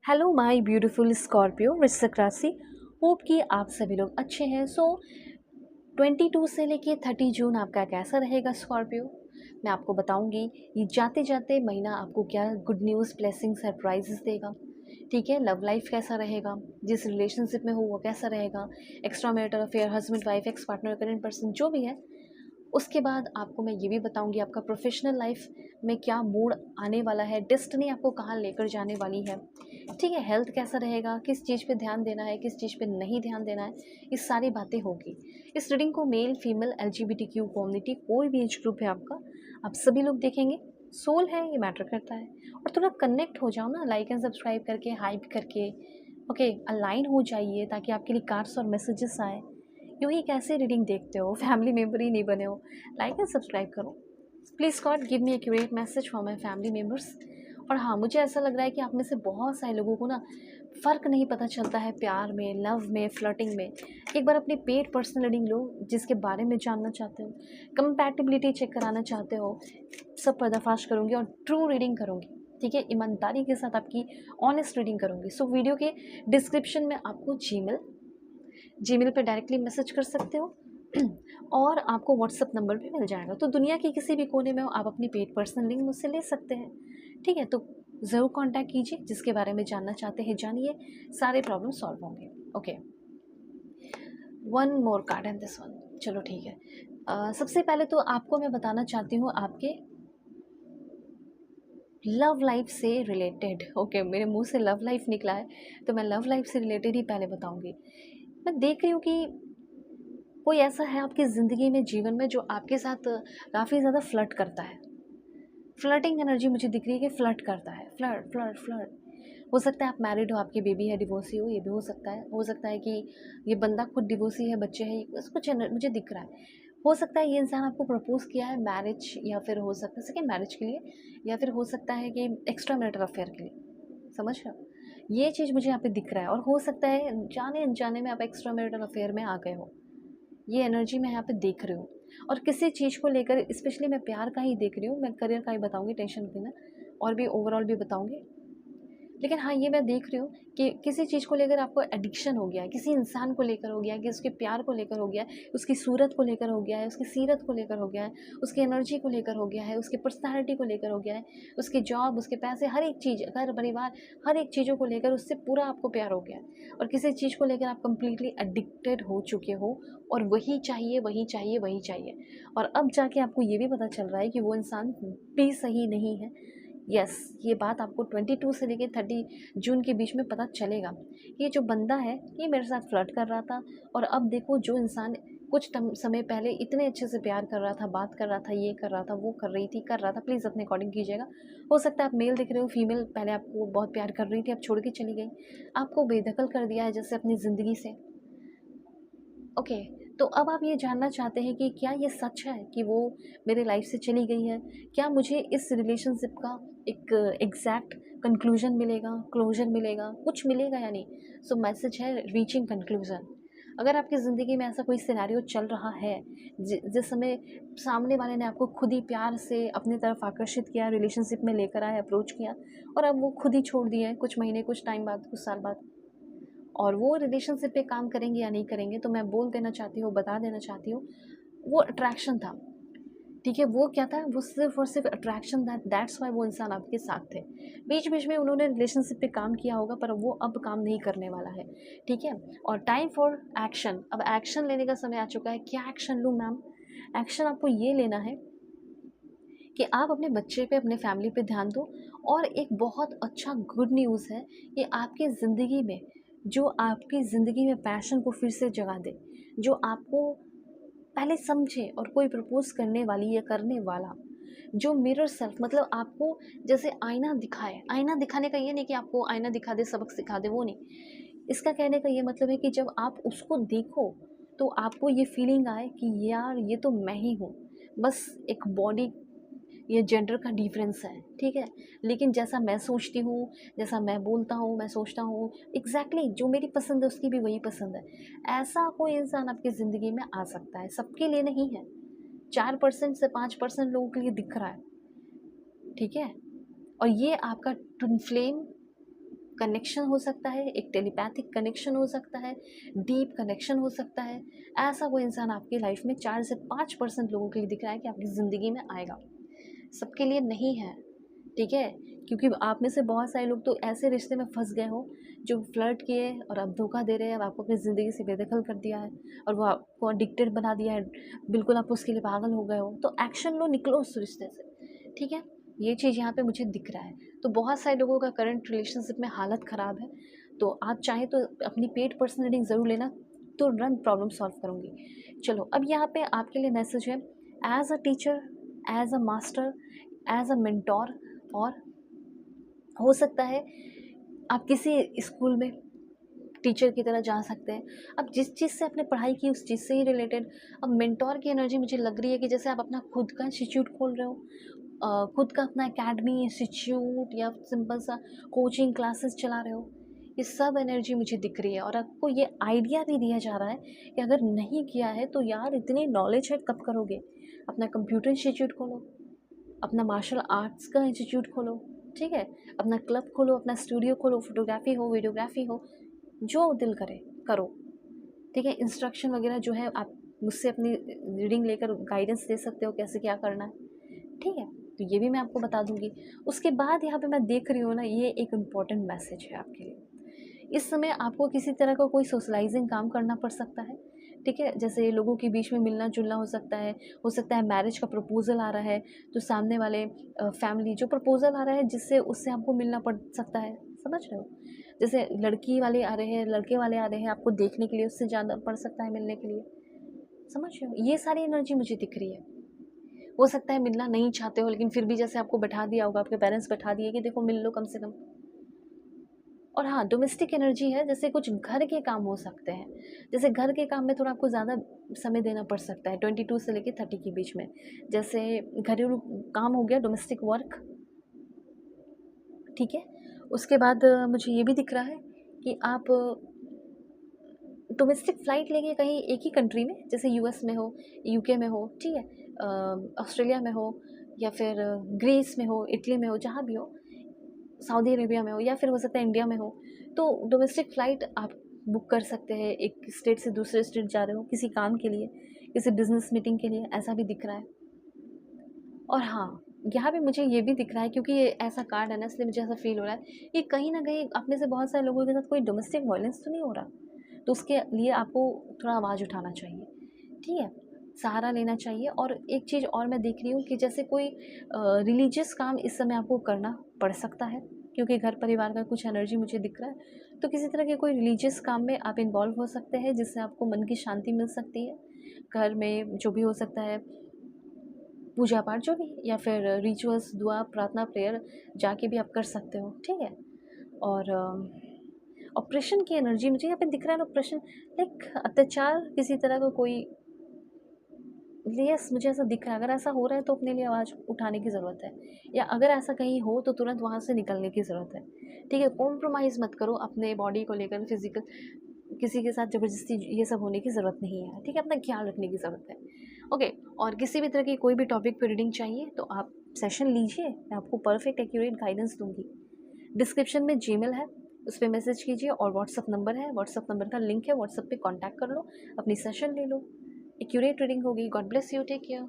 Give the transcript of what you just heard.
Hello my beautiful Scorpio वृश्चिक राशि। Hope कि आप सभी लोग अच्छे हैं। 22 से लेके 30 जून आपका कैसा रहेगा स्कॉर्पियो, मैं आपको बताऊंगी। ये जाते जाते महीना आपको क्या गुड न्यूज़, ब्लेसिंग, सरप्राइजेस देगा। ठीक है, लव लाइफ कैसा रहेगा, जिस रिलेशनशिप में हो वो कैसा रहेगा, extra marital affair, husband wife, ex partner, current person, जो भी है। उसके बाद आपको मैं ये भी बताऊंगी आपका प्रोफेशनल लाइफ में क्या मूड आने वाला है, डेस्टिनी आपको कहाँ लेकर जाने वाली है। ठीक है, हेल्थ कैसा रहेगा, किस चीज़ पे ध्यान देना है, किस चीज़ पे नहीं ध्यान देना है, ये सारी बातें होगी। इस रीडिंग को मेल फीमेल LGBTQ कम्युनिटी, कोई भी एज ग्रुप है आपका, आप सभी लोग देखेंगे। सोल है, ये मैटर करता है। और थोड़ा कनेक्ट हो जाओ ना, लाइक एंड सब्सक्राइब करके, हाइप करके। ओके, अलाइन हो जाइए ताकि आपके लिए कार्ड्स और मैसेजेस आए। यूँ ही कैसे रीडिंग देखते हो, फैमिली मेम्बर ही नहीं बने हो, लाइक एंड सब्सक्राइब करो please. God give me accurate message for my family members. और हाँ, मुझे ऐसा लग रहा है कि आप में से बहुत सारे लोगों को ना फ़र्क नहीं पता चलता है प्यार में, लव में, फ्लर्टिंग में। एक बार अपनी पेड पर्सनल रीडिंग लो, जिसके बारे में जानना चाहते हो, कंपैटिबिलिटी चेक कराना चाहते हो, सब पर्दाफाश करूँगी और ट्रू रीडिंग करूँगी। ठीक है, ईमानदारी के साथ आपकी ऑनेस्ट रीडिंग करूँगी। सो वीडियो के डिस्क्रिप्शन में आपको जीमेल पे डायरेक्टली मैसेज कर सकते हो और आपको व्हाट्सअप नंबर भी मिल जाएगा। तो दुनिया के किसी भी कोने में हो, आप अपनी पेड पर्सनल लिंक मुझसे ले सकते हैं। ठीक है, तो ज़रूर कांटेक्ट कीजिए, जिसके बारे में जानना चाहते हैं जानिए, सारे प्रॉब्लम सॉल्व होंगे। Okay, one more card and this one. चलो ठीक है। सबसे पहले तो आपको मैं बताना चाहती हूँ आपके लव लाइफ से रिलेटेड। ओके, मेरे मुंह से लव लाइफ निकला है तो मैं लव लाइफ से रिलेटेड ही पहले बताऊंगी। मैं देख रही हूँ कि कोई ऐसा है आपकी ज़िंदगी में, जीवन में, जो आपके साथ काफ़ी ज़्यादा फ्लर्ट करता है। फ्लर्टिंग एनर्जी मुझे दिख रही है कि फ्लर्ट करता है, फ्लर्ट फ्लर्ट फ्लर्ट। हो सकता है आप मैरिड हो, आपकी बेबी है, डिवोर्सी हो, ये भी हो सकता है। हो सकता है कि ये बंदा खुद डिवोर्सी है, बच्चे हैं, बस कुछ मुझे दिख रहा है। हो सकता है ये इंसान आपको प्रपोज किया है मैरिज, या फिर हो सकता है सेकेंड मैरिज के लिए, या फिर हो सकता है कि एक्स्ट्रा मैरिटल अफेयर के लिए। समझ रहे हो, ये चीज़ मुझे यहाँ पे दिख रहा है। और हो सकता है जाने अनजाने में आप एक्स्ट्रा मैरिटल अफेयर में आ गए हो, ये एनर्जी मैं यहाँ पे देख रही हूँ। और किसी चीज़ को लेकर, स्पेशली मैं प्यार का ही देख रही हूँ, मैं करियर का ही बताऊँगी, टेंशन बिना, और भी ओवरऑल भी बताऊँगी। लेकिन हाँ, ये मैं देख रही हूँ कि किसी चीज़ को लेकर आपको एडिक्शन हो गया है, किसी इंसान को लेकर हो गया है, कि उसके प्यार को लेकर हो गया है, उसकी सूरत को लेकर हो गया है, उसकी सीरत को लेकर हो गया है, उसकी एनर्जी को लेकर हो गया है, उसकी पर्सनैलिटी को लेकर हो गया है, उसकी जॉब, उसके पैसे, हर एक चीज़, घर परिवार, हर एक चीज़ों को लेकर उससे पूरा आपको प्यार हो गया है। और किसी चीज़ को लेकर आप कम्प्लीटली एडिक्टेड हो चुके हो, और वही चाहिए, वही चाहिए, वही चाहिए। और अब जाके आपको ये भी पता चल रहा है कि वो इंसान भी सही नहीं है। यस, ये बात आपको 22 से लेकर 30 जून के बीच में पता चलेगा। ये जो बंदा है, ये मेरे साथ फ्लर्ट कर रहा था, और अब देखो जो इंसान कुछ समय पहले इतने अच्छे से प्यार कर रहा था, बात कर रहा था, ये कर रहा था, वो कर रही थी, कर रहा था, प्लीज़ अपने अकॉर्डिंग कीजिएगा। हो सकता है आप मेल दिख रहे हो, फीमेल पहले आपको बहुत प्यार कर रही थी, अब छोड़ के चली गई, आपको बेदखल कर दिया है जैसे अपनी ज़िंदगी से। ओके, तो अब आप ये जानना चाहते हैं कि क्या ये सच है कि वो मेरे लाइफ से चली गई है, क्या मुझे इस रिलेशनशिप का एक एग्जैक्ट कंक्लूजन मिलेगा, क्लोजर मिलेगा, कुछ मिलेगा या नहीं। सो मैसेज है रीचिंग कंक्लूजन। अगर आपकी ज़िंदगी में ऐसा कोई सिनेरियो चल रहा है, जिस समय सामने वाले ने आपको खुद ही प्यार से अपनी तरफ आकर्षित किया, रिलेशनशिप में लेकर आया, अप्रोच किया, और अब वो खुद ही छोड़ दिए हैं कुछ महीने, कुछ टाइम बाद, कुछ साल बाद, और वो रिलेशनशिप पे काम करेंगे या नहीं करेंगे, तो मैं बोल देना चाहती हूँ, बता देना चाहती हूँ, वो अट्रैक्शन था। ठीक है, वो क्या था, वो सिर्फ और सिर्फ अट्रैक्शन था। दैट्स वाई वो इंसान आपके साथ थे। बीच बीच में उन्होंने रिलेशनशिप पे काम किया होगा, पर वो अब काम नहीं करने वाला है। ठीक है, और टाइम फॉर एक्शन, अब एक्शन लेने का समय आ चुका है। क्या एक्शन लूँ मैम? एक्शन आपको ये लेना है कि आप अपने बच्चे पे, अपने फैमिली पे ध्यान दो। और एक बहुत अच्छा गुड न्यूज़ है कि आपकी ज़िंदगी में, जो आपकी ज़िंदगी में पैशन को फिर से जगा दे, जो आपको पहले समझे, और कोई प्रपोज करने वाली या करने वाला, जो मिरर सेल्फ, मतलब आपको जैसे आईना दिखाए। आईना दिखाने का ये नहीं कि आपको आईना दिखा दे, सबक सिखा दे, वो नहीं। इसका कहने का ये मतलब है कि जब आप उसको देखो तो आपको ये फीलिंग आए कि यार ये तो मैं ही हूँ, बस एक बॉडी, ये जेंडर का डिफरेंस है। ठीक है, लेकिन जैसा मैं सोचती हूँ, जैसा मैं बोलता हूँ, मैं सोचता हूँ, एग्जैक्टली जो मेरी पसंद है उसकी भी वही पसंद है। ऐसा कोई इंसान आपकी ज़िंदगी में आ सकता है, सबके लिए नहीं है। 4% से 5% लोगों के लिए दिख रहा है। ठीक है, और ये आपका ट्विन फ्लेम कनेक्शन हो सकता है, एक टेलीपैथिक कनेक्शन हो सकता है, डीप कनेक्शन हो सकता है। ऐसा कोई इंसान आपकी लाइफ में 4 से 5% लोगों के लिए दिख रहा है कि आपकी ज़िंदगी में आएगा, सबके लिए नहीं है, ठीक है? क्योंकि आप में से बहुत सारे लोग तो ऐसे रिश्ते में फंस गए हो जो फ्लर्ट किए और अब धोखा दे रहे हैं, अब आपको अपनी ज़िंदगी से बेदखल कर दिया है और वो आपको एडिक्टेड बना दिया है, बिल्कुल आप उसके लिए पागल हो गए हो। तो एक्शन लो, निकलो उस रिश्ते से, ठीक है? ये चीज़ यहाँ पे मुझे दिख रहा है। तो बहुत सारे लोगों का करंट रिलेशनशिप में हालत ख़राब है, तो आप चाहें तो अपनी पेड पर्सनल रीडिंग ज़रूर लेना, तुरंत प्रॉब्लम सॉल्व करूँगी। चलो, अब यहाँ पे आपके लिए मैसेज है, as a teacher, as a master, as a mentor, और हो सकता है आप किसी स्कूल में टीचर की तरह जा सकते हैं। अब जिस चीज़ से आपने पढ़ाई की उस चीज़ से ही रिलेटेड। अब मेंटोर की एनर्जी मुझे लग रही है कि जैसे आप अपना खुद का इंस्टीट्यूट खोल रहे हो, खुद का अपना एकेडमी, इंस्टीट्यूट या सिंपल सा कोचिंग क्लासेस चला रहे हो। ये सब एनर्जी मुझे दिख रही है और आपको ये आइडिया भी दिया जा रहा है कि अगर नहीं किया है तो यार इतनी नॉलेज है कब करोगे। अपना कंप्यूटर इंस्टीट्यूट खोलो, अपना मार्शल आर्ट्स का इंस्टीट्यूट खोलो, ठीक है? अपना क्लब खोलो, अपना स्टूडियो खोलो, फोटोग्राफी हो, वीडियोग्राफी हो, जो दिल करे करो, ठीक है? इंस्ट्रक्शन वगैरह जो है आप मुझसे अपनी रीडिंग लेकर गाइडेंस दे सकते हो कैसे क्या करना है, ठीक है? तो ये भी मैं आपको बता दूंगी। उसके बाद यहाँ पे मैं देख रही हूँ ना, ये एक इम्पॉर्टेंट मैसेज है आपके लिए। इस समय आपको किसी तरह का कोई सोशलाइजिंग काम करना पड़ सकता है, ठीक है? जैसे लोगों के बीच में मिलना जुलना हो सकता है मैरिज का प्रपोजल आ रहा है, तो सामने वाले फैमिली जो प्रपोजल आ रहा है जिससे उससे आपको मिलना पड़ सकता है, समझ रहे हो? जैसे लड़की वाले आ रहे हैं, लड़के वाले आ रहे हैं आपको देखने के लिए, उससे जाना पड़ सकता है मिलने के लिए, समझ रहे हो? ये सारी एनर्जी मुझे दिख रही है। हो सकता है मिलना नहीं चाहते हो, लेकिन फिर भी जैसे आपको बैठा दिया होगा, आपके पेरेंट्स बैठा दिए कि देखो मिल लो कम से कम। और हाँ, डोमेस्टिक एनर्जी है, जैसे कुछ घर के काम हो सकते हैं। जैसे घर के काम में थोड़ा आपको ज़्यादा समय देना पड़ सकता है, 22 से लेके 30 के बीच में। जैसे घरेलू काम हो गया, डोमेस्टिक वर्क, ठीक है? उसके बाद मुझे ये भी दिख रहा है कि आप डोमेस्टिक फ़्लाइट लेके कहीं एक ही कंट्री में, जैसे यूएस में हो, यूके में हो, ठीक है? ऑस्ट्रेलिया में हो, या फिर ग्रीस में हो, इटली में हो, जहाँ भी हो, सऊदी अरेबिया में हो, या फिर हो सकता है इंडिया में हो, तो डोमेस्टिक फ़्लाइट आप बुक कर सकते हैं। एक स्टेट से दूसरे स्टेट जा रहे हो किसी काम के लिए, किसी बिज़नेस मीटिंग के लिए, ऐसा भी दिख रहा है। और हाँ, यहाँ पे मुझे ये भी दिख रहा है, क्योंकि ये ऐसा कार्ड है ना, इसलिए मुझे ऐसा फ़ील हो रहा है कि कहीं न कहीं आप में से बहुत सारे लोगों के साथ कोई डोमेस्टिक वायलेंस तो नहीं हो रहा। तो उसके लिए आपको थोड़ा आवाज़ उठाना चाहिए, ठीक है? सहारा लेना चाहिए। और एक चीज़ और मैं देख रही हूँ कि जैसे कोई रिलीजियस काम इस समय आपको करना पड़ सकता है, क्योंकि घर परिवार का कुछ एनर्जी मुझे दिख रहा है। तो किसी तरह के कोई रिलीजियस काम में आप इन्वॉल्व हो सकते हैं, जिससे आपको मन की शांति मिल सकती है। घर में जो भी हो सकता है, पूजा पाठ जो भी, या फिर रिचुअल्स, दुआ, प्रार्थना, प्रेयर जाके भी आप कर सकते हो, ठीक है? और ऑपरेशन की एनर्जी मुझे यहाँ पे दिख रहा है ना, ऑपरेशन लाइक अत्याचार किसी तरह का कोई, यस मुझे ऐसा दिख रहा है। अगर ऐसा हो रहा है तो अपने लिए आवाज़ उठाने की ज़रूरत है, या अगर ऐसा कहीं हो तो तुरंत वहाँ से निकलने की ज़रूरत है, ठीक है? कॉम्प्रोमाइज़ मत करो अपने बॉडी को लेकर, फिजिकल किसी के साथ ज़बरदस्ती ये सब होने की ज़रूरत नहीं है, ठीक है? अपना ख्याल रखने की ज़रूरत है, ओके? और किसी भी तरह की कोई भी टॉपिक पर रीडिंग चाहिए तो आप सेशन लीजिए, मैं आपको परफेक्ट एक्यूरेट गाइडेंस दूंगी। डिस्क्रिप्शन में जीमेल है, उस पर मैसेज कीजिए, और व्हाट्सअप नंबर है, व्हाट्सअप नंबर का लिंक है, व्हाट्सअप पे कांटेक्ट कर लो, अपनी सेशन ले लो, एक्यूरेट रीडिंग होगी। God bless you, take care.